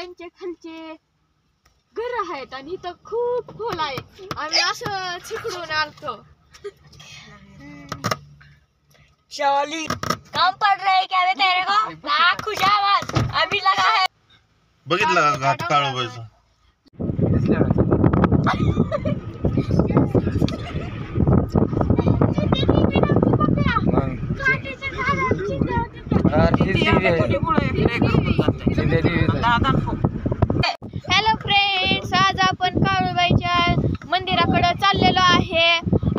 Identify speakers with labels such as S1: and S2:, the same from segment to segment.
S1: त्यांचे खालचे घर आहेत आणि इथं खूप खोल आहे. आम्ही असं चिकडून आलतो.
S2: शाली काम पड़ रहा है क्या रे तेरे को? ना खुशाबाद अभी लगा है.
S3: बघितलं का घाट काळोबाईचा?
S1: हॅलो फ्रेंड्स, आज आपण काळूबाईच्या मंदिराकडे चाललेलो आहे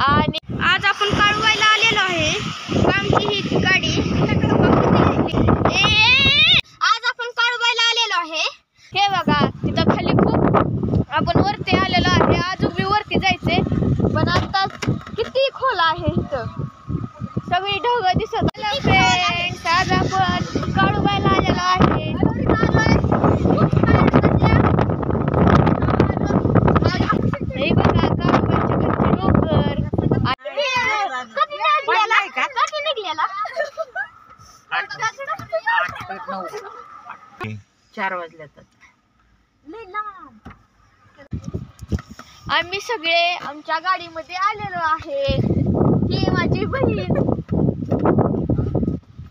S1: आणि आज आपण काळूबाईला आलेलो आहे. आमची ही गाडी आज आपण काळूबाईला आलेलो आहे. हे बघा तिथं खाली खूप आपण वरती आलेलो आहे. अजून बी वरती जायचे पण आता किती खोल आहे इथं सगळी ढग दिसत. हॅलो फ्रेंड्स, आज आपण काळूबाईला आलेलो आहे. हे बघा काळूबाईच्या खालचे डोंगर. कधी निघलेला
S2: 4 वाजले तर
S1: आम्ही सगळे आमच्या गाडीमध्ये आलेलो आहे. ही माझी बहीण,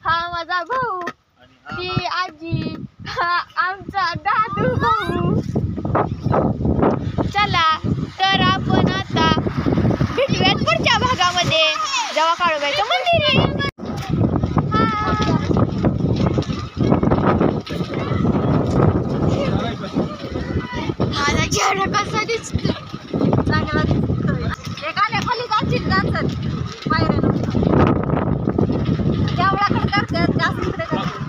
S1: हा माझा भाऊ, ही आजी, हा आमचा दादू भाऊ. चला तर आपण आता भेटूयात पुढच्या भागामध्ये जेव्हा काळूबाईचं मंदिर आहे. माझा चेहरा कसा दिसतो? चांगला दिसतोय. एकाने खाली जातील जातात पायऱ्यानं जेवढ्याकडे करतात जास्त इकडे करतात.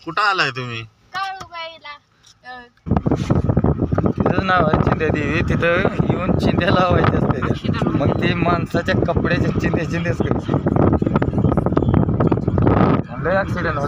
S3: कुठं आलाय तुम्ही?
S1: काळूबाईला.
S4: तिथं नाव आहे चिंध्या देवी. तिथं येऊन चिंध्या लावायच्या असते. मग ते माणसाच्या कपड्याच्या चिंध्याच करायचे. लय ऍक्सिडेंट